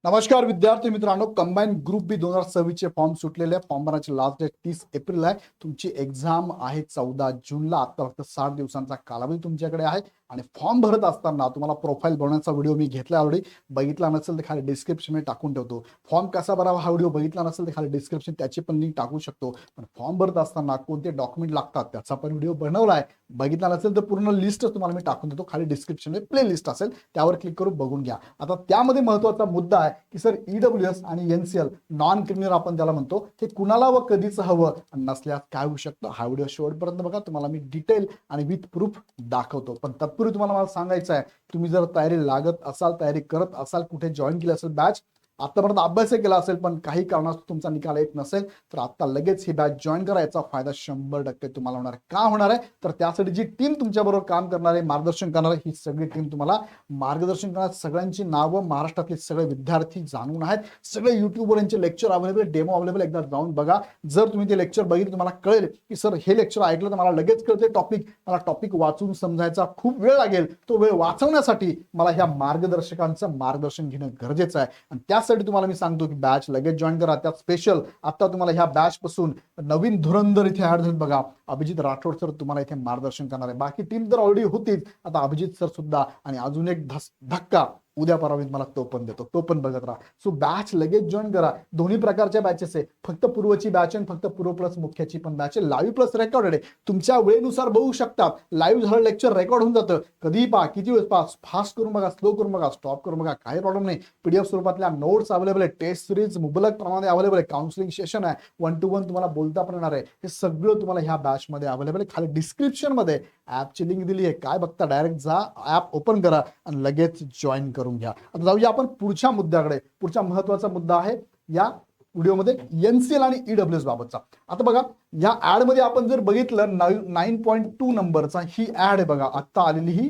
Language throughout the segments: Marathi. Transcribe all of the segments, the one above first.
नमस्कार विद्यार्थी मित्रांनो, कंबाईन ग्रुप बी 2026 चे फॉर्म सुटलेले आहे. फॉर्म भरण्याची लास्ट डेट 30 एप्रिल आहे. तुमची एक्झाम आहे 14 जूनला. आता फक्त 60 दिवसांचा कालावधी तुमच्याकडे आहे. आणि फॉर्म भरत असताना तुम्हाला प्रोफाईल बनवण्याचा व्हिडिओ मी घेतला ऑलरेडी. बघितला नसेल तर खाली डिस्क्रिप्शन मध्ये टाकून ठेवतो. फॉर्म कसा भरावा हा व्हिडिओ बघितला नसेल तर खाली डिस्क्रिप्शन त्याची पण लिंक टाकू शकतो. पण फॉर्म भरत असताना कोणते डॉक्युमेंट लागतात त्याचा पण व्हिडिओ बनवला आहे. बघितला नसेल तर पूर्ण लिस्ट तुम्हाला मी टाकून देतो. खाली डिस्क्रिप्शन मध्ये प्ले लिस्ट असेल त्यावर क्लिक करून बघून घ्या. आता त्यामध्ये महत्त्वाचा मुद्दा आहे की सर ईडब्ल्यूएस आणि एनसीएल नॉन क्रिमिनल आपण त्याला म्हणतो, हे कुणाला व कधीच हवं नसल्यास काय होऊ शकतं. हा व्हिडिओ शेवटपर्यंत बघा, तुम्हाला मी डिटेल आणि विथ प्रूफ दाखवतो. पण तत्पूर्वी तुम्हाला मला सांगायचं आहे, तुम्ही जर तयारी लागत असाल, तयारी करत असाल, कुठे जॉईन केली असेल बॅच, आतापर्यंत अभ्यास केला असेल पण काही कारणास्तव तुमचा निकाल येत नसेल तर आता लगेच ही बॅच जॉईन करा. याचा फायदा 100% तुम्हाला होणार आहे. का होणार आहे तर त्यासाठी जी टीम तुमच्याबरोबर काम करणार आहे, मार्गदर्शन करणार आहे, ही सगळी टीम तुम्हाला मार्गदर्शन करणार. सगळ्यांची नावं महाराष्ट्रातले सगळे विद्यार्थी जाणून आहेत. सगळे युट्यूबवर यांचे लेक्चर अवेलेबल, डेमो अवेलेबल. एकदा जाऊन बघा. जर तुम्ही ते लेक्चर बघितले तुम्हाला कळेल की सर हे लेक्चर ऐकलं तर मला लगेच कळते टॉपिक, मला टॉपिक वाचून समजायचा खूप वेळ लागेल. तो वेळ वाचवण्यासाठी मला ह्या मार्गदर्शकांचं मार्गदर्शन घेणं गरजेचं आहे. आणि त्यासाठी तुम्हाला मी सांगतो की बॅच लगेच जॉईन करा. त्यात स्पेशल आता तुम्हाला ह्या बॅच पासून नवीन धुरंधर इथे ऍड झाले बघा. अभिजित राठोड सर तुम्हाला इथे मार्गदर्शन करणार आहे. बाकी टीम तर ऑलरेडी होतीच, आता अभिजित सर सुद्धा. आणि अजून एक धक्का उद्या परवा मी मला तो पण देतो, तो पण बघत राहा. सो बॅच लगेच जॉईन करा. दोन्ही प्रकारच्या बॅचेस आहे, फक्त पूर्वची बॅच आणि फक्त पूर्व प्लस मुख्याची पण बॅच आहे. लाईव्ह प्लस रेकॉर्डेड आहे, तुमच्या वेळेनुसार बघू शकतात. लाईव्ह झालं लेक्चर रेकॉर्ड होऊन जातं. कधीही पहा, किती वेळ पहा, फास्ट करून बघा, स्लो करून बघा, स्टॉप करून बघा, काही प्रॉब्लेम नाही. पीडीएफ स्वरूपातल्या नोट्स अवेलेबल आहे, टेस्ट सिरीज मुबलक प्रमाणे अवेलेबल आहे, काउन्सिलिंग सेशन आहे, 1 to 1 तुम्हाला बोलता पण येणार आहे. हे सगळं तुम्हाला ह्या बॅच मध्ये अवेलेबल आहे. खाली डिस्क्रिप्शन मध्ये ऍपची लिंक दिली आहे. काय बघता, डायरेक्ट जा, ऍप ओपन करा आणि लगेच जॉईन करून घ्या. आता जाऊया आपण पुढच्या मुद्द्याकडे. पुढचा महत्वाचा मुद्दा आहे या व्हिडिओमध्ये एनसीएल आणि ईडब्ल्यूएस बाबतचा. आता बघा, या ऍड मध्ये आपण जर बघितलं 9.2 नंबरचा ही ऍड आहे बघा, आता आलेली ही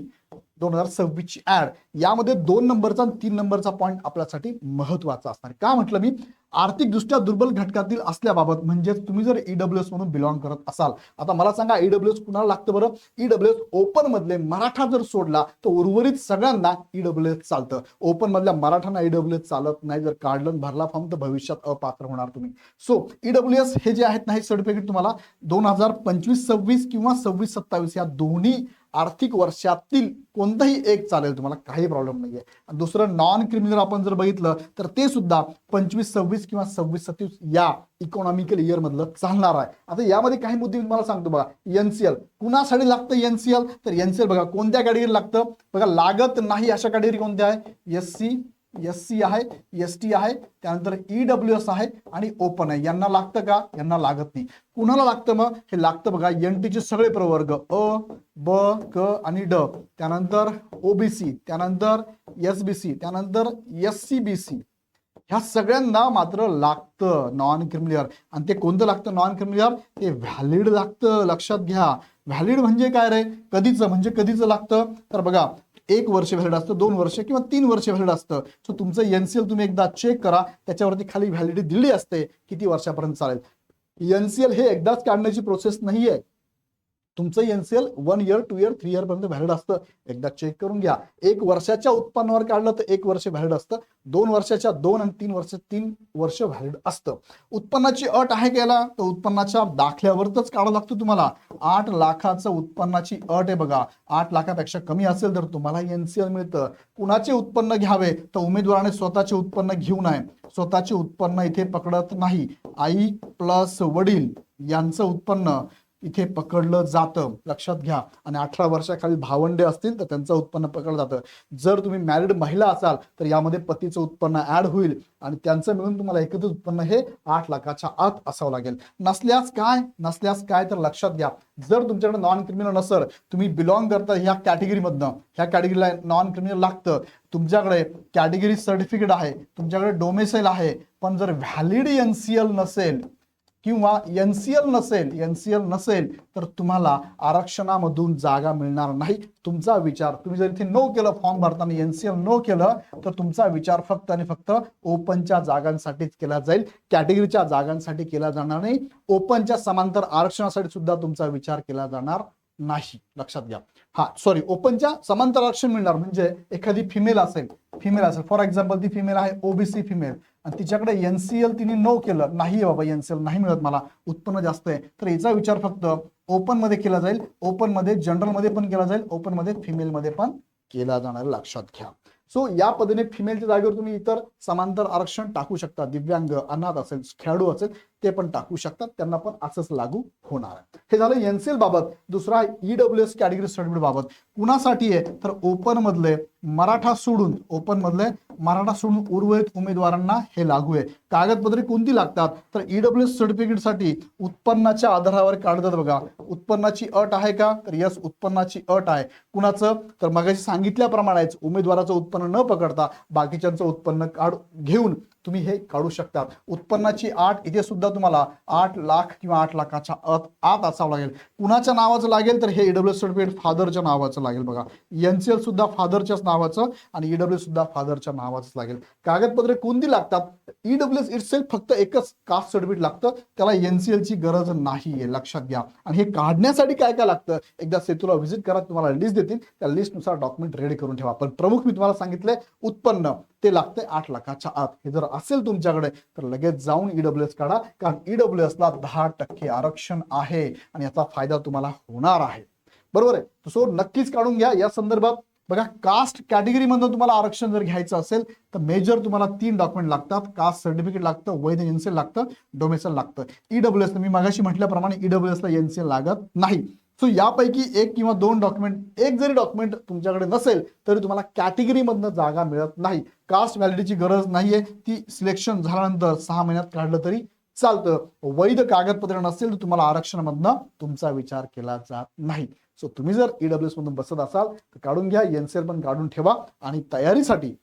2026 ची ऍड. यामध्ये 2 नंबरचा आणि 3 नंबरचा पॉईंट आपल्यासाठी महत्वाचा असणार. का म्हटलं मी, आर्थिकदृष्ट्या दुर्बल घटकातील असल्याबाबत, म्हणजे तुम्ही जर ईडब्ल्यूएस म्हणून बिलॉंग करत असाल. आता मला सांगा, ईडब्ल्यूएस कुणाला लागतं बरं? ईडब्ल्यूएस ओपन मधले मराठा जर सोडला तर उर्वरित सगळ्यांना ईडब्ल्यूएस चालतं. ओपन मधल्या मराठांना ईडब्ल्यूएस चालत नाही. जर काढलं भरला फॉर्म तर भविष्यात अपात्र होणार तुम्ही. सो ईडब्ल्यूएस हे जे आहेत ना, हे सर्टिफिकेट तुम्हाला 2025-26 किंवा 26-27 या दोन्ही आर्थिक वर्षातील कोणताही एक चालेल, तुम्हाला काही प्रॉब्लेम नाहीये. दुसरं नॉन क्रिमिनल आपण जर बघितलं तर ते सुद्धा 25-26 किंवा 26-27 या इकॉनॉमिकल इयर मधलं चालणार आहे. आता यामध्ये काही मुद्दे मी मला सांगतो बघा. एनसीएल कुणासाठी लागतं? एनसीएल तर एनसीएल बघा कोणत्या कॅटेगरी लागतं बघा. लागत नाही अशा कॅटेगरी कोणत्या आहे? एससी आहे, एसटी आहे, त्यानंतर ईडब्ल्यूएस आहे आणि ओपन आहे. यांना लागतं का? यांना लागत नाही. कुणाला लागतं मग? हे लागतं बघा एनटीचे सगळे प्रवर्ग, अ, ब, क आणि ड, त्यानंतर ओबीसी, त्यानंतर एसबीसी, त्यानंतर एससीबीसी, ह्या सगळ्यांना मात्र लागतं नॉन क्रिमिनल. आणि ते कोणतं लागतं नॉन क्रिमिनल? ते व्हॅलिड लागतं. लक्षात घ्या, व्हॅलिड म्हणजे काय रे? कधीचं, म्हणजे कधीचं लागतं तर बघा, 1 वर्ष व्हॅलिड असतं, 2 वर्ष किंवा 3 वर्ष व्हॅलिड असतं. सो तुमचं एनसीएल तुम्ही एकदा चेक करा, त्याच्यावरती खाली व्हॅलिडिटी दिली असते किती वर्षापर्यंत चालेल. एनसीएल हे एकदाच काढण्याची प्रोसेस नाहीये. तुमचं एनसीएल 1 इयर, 2 इयर, 3 इयर पर्यंत व्हॅलिड असतं. एकदा चेक करून घ्या. 1 वर्षाच्या उत्पन्नावर काढलं तर 1 वर्ष व्हॅलिड असतं. 2 वर्षाच्या 2 आणि 3 वर्ष 3 वर्ष व्हॅलिड असतं. उत्पन्नाची अट आहे केला तर उत्पन्नाच्या दाखल्यावरच काढावं लागतं तुम्हाला. 8 लाखाचं उत्पन्नाची अट आहे बघा. 8 लाखापेक्षा कमी असेल तर तुम्हाला एनसीएल मिळतं. कुणाचे उत्पन्न घ्यावे तर उमेदवाराने स्वतःचे उत्पन्न घेऊ नये. स्वतःचे उत्पन्न इथे पकडत नाही. आई प्लस वडील यांचं उत्पन्न इथे पकडलं जातं, लक्षात घ्या. आणि 18 वर्षाखाली भावंडे असतील तर त्यांचं उत्पन्न पकडलं जातं. जर तुम्ही मॅरिड महिला असाल तर यामध्ये पतीचं उत्पन्न ऍड होईल आणि त्यांचं मिळून तुम्हाला एकत्रित उत्पन्न हे 8 लाखाच्या आत असावं लागेल. नसल्यास काय तर लक्षात घ्या, जर तुमच्याकडे नॉन क्रिमिनल नसेल, तुम्ही बिलॉंग करता ह्या कॅटेगरीमधनं, ह्या कॅटेगरीला नॉन क्रिमिनल लागतं, तुमच्याकडे कॅटेगरी सर्टिफिकेट आहे, तुमच्याकडे डोमेसाईल आहे, पण जर व्हॅलिड एनसीएल नसेल किंवा एनसीएल नसेल तर तुम्हाला आरक्षणामधून जागा मिळणार नाही. तुमचा विचार, तुम्ही जर इथे नो केलं, फॉर्म भरताना एनसीएल नो केलं तर तुमचा विचार फक्त आणि फक्त ओपनच्या जागांसाठीच केला जाईल. कॅटेगरीच्या जागांसाठी केला जाणार नाही. ओपनच्या समांतर आरक्षणासाठी सुद्धा तुमचा विचार केला जाणार नाही, लक्षात घ्या. हा सॉरी, ओपनच्या समांतर आरक्षण मिळणार म्हणजे एखादी फिमेल असेल फॉर एक्झाम्पल ती फिमेल आहे ओबीसी फिमेल आणि तिच्याकडे एनसीएल तिने नो केलं, नाही बाबा एनसीएल नाही मिळत मला, उत्पन्न जास्त आहे, तर याचा विचार फक्त ओपन मध्ये केला जाईल, ओपन मध्ये जनरल मध्ये पण केला जाईल, ओपन मध्ये फिमेल मध्ये पण केला जाणार, लक्षात घ्या. सो या पद्धतीने फिमेलच्या जागेवर तुम्ही इतर समांतर आरक्षण टाकू शकता, दिव्यांग, अनाथ असेल, खेळाडू असेल ते पण टाकू शकतात, त्यांना पण असंच लागू होणार आहे. हे झालं एनसीएल बाबत. दुसरा ईडब्ल्यूएस कॅटेगरी सर्टिफिकेट बाबत. कुणासाठी आहे तर ओपन मधले मराठा सोडून उर्वरित उमेदवारांना हे लागू आहे. कागदपत्रे कोणती लागतात तर ईडब्ल्यूएस सर्टिफिकेटसाठी उत्पन्नाच्या आधारावर काढतात बघा. उत्पन्नाची अट आहे का तर यस, उत्पन्नाची अट आहे. कुणाचं तर मगाशी सांगितल्याप्रमाणेच उमेदवाराचं उत्पन्न न पकडता बाकीच्यांचं उत्पन्न घेऊन तुम्ही हे काढू शकता. उत्पन्नाची अट इथे सुद्धा तुम्हाला 8 लाख किंवा 8 लाखाच्या आत असावं लागेल. कुणाच्या नावाचं लागेल तर हे ईडब्ल्यूएस सर्टिफिकेट फादरच्या नावाचं लागेल बघा. एनसीएल सुद्धा फादरच्याच नावाचं आणि ईडब्ल्यूएस सुद्धा फादरच्या नावाचंच लागेल. कागदपत्रे कोणती लागतात? ईडब्ल्यूएस इटसेल्फ फक्त एकच कास्ट सर्टिफिकेट लागतं, त्याला एनसीएल ची गरज नाहीये, लक्षात घ्या. आणि हे काढण्यासाठी काय काय लागतं एकदा सेतूला व्हिजिट करा, तुम्हाला लिस्ट देतील, त्या लिस्टनुसार डॉक्युमेंट रेडी करून ठेवा. पण प्रमुख मी तुम्हाला सांगितलंय उत्पन्न ते लागतंय 8 लाखाच्या आत. हे जर असेल तुमच्याकडे तर लगेच जाऊन ईडब्ल्यूएस काढा, कारण ईडब्ल्यूएस ला 10% आरक्षण आहे आणि याचा फायदा तुम्हाला होणार आहे. बरोबर आहे. सो नक्कीच काढून घ्या. या संदर्भात बघा, कास्ट कॅटेगरी मधून तुम्हाला आरक्षण जर घ्यायचं असेल तर मेजर तुम्हाला 3 डॉक्युमेंट लागतात. कास्ट सर्टिफिकेट लागतं, वैध एनसीएल लागतं, डोमेसाइल लागतं. ईडब्ल्यूएस मी मागाशी म्हटल्याप्रमाणे ईडब्ल्यूएस ला एनसीएल लागत नाही. सो यापैकी 1 किंवा 2 डॉक्युमेंट, एक जरी डॉक्युमेंट तुमच्याकडे नसेल तरी तुम्हाला कॅटेगरी मधनं जागा मिळत नाही. कास्ट व्हॅलिडिटीची गरज नाहीये, ती सिलेक्शन झाल्यानंतर 6 महिन्यात काढलं तरी चालतं. वैध कागदपत्र नसेल तर तुम्हाला आरक्षणामधनं तुमचा विचार केला जात नाही. सो तुम्ही जर ईडब्ल्यूएस मधून बसत असाल तर काढून घ्या, एनसीएल पण काढून ठेवा. आणि तयारीसाठी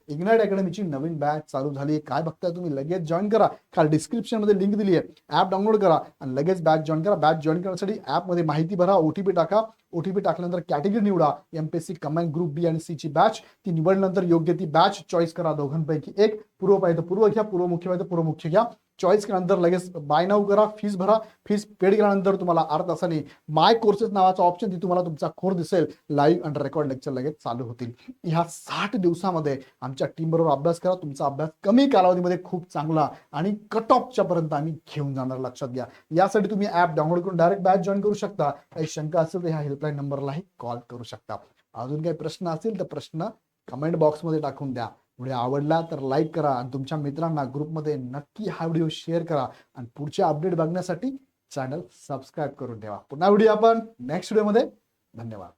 इग्नाइट अकॅडमीची नवीन बॅच चालू झाली. काय बघताय तुम्ही, लगेच जॉईन करा. खाली डिस्क्रिप्शन मध्ये लिंक दिली आहे, ऍप डाउनलोड करा आणि लगेच बॅच जॉईन करा. बॅच जॉईन करण्यासाठी ऍप मध्ये माहिती भरा, ओटीपी टाका. ओटीपी टाकल्यानंतर कॅटेगरी निवडा, एमपीएससी कंबाईन ग्रुप बी आणि सी ची बॅच. ती निवडल्यानंतर योग्य ती बॅच चॉईस करा, दोघांपैकी एक. पूर्व पाहिजे पूर्व घ्या, पूर्व मुख्य पाहिजे पूर्व मुख्य घ्या. चॉईस केल्यानंतर लगेच बाय नाऊ करा, फीस भरा. फीस पेड केल्यानंतर तुम्हाला अर्ध्या तासाने माय कोर्सेस नावाचा ऑप्शन, ती तुम्हाला तुमचा कोर्स दिसेल. लाईव्ह आणि रेकॉर्ड लेक्चर लगेच चालू होतील. ह्या 60 दिवसामध्ये आमच्या टीम बरोबर अभ्यास करा. तुमचा अभ्यास कमी कालावधीमध्ये खूप चांगला आणि कट ऑफच्या पर्यंत आम्ही घेऊन जाणार, लक्षात घ्या. यासाठी तुम्ही ऍप डाउनलोड करून डायरेक्ट बॅच जॉईन करू शकता. काही शंका असेल तर ह्या हेल्पलाईन नंबरलाही कॉल करू शकता. अजून काही प्रश्न असतील तर प्रश्न कमेंट बॉक्समध्ये टाकून द्या. व्हिडिओ आवडला तर लाईक करा आणि तुमच्या मित्रांना ग्रुपमध्ये नक्की हा व्हिडिओ शेअर करा. आणि पुढचे अपडेट बघण्यासाठी चॅनल सबस्क्राईब करून ठेवा. पुन्हा व्हिडिओ आपण नेक्स्ट व्हिडिओमध्ये. धन्यवाद.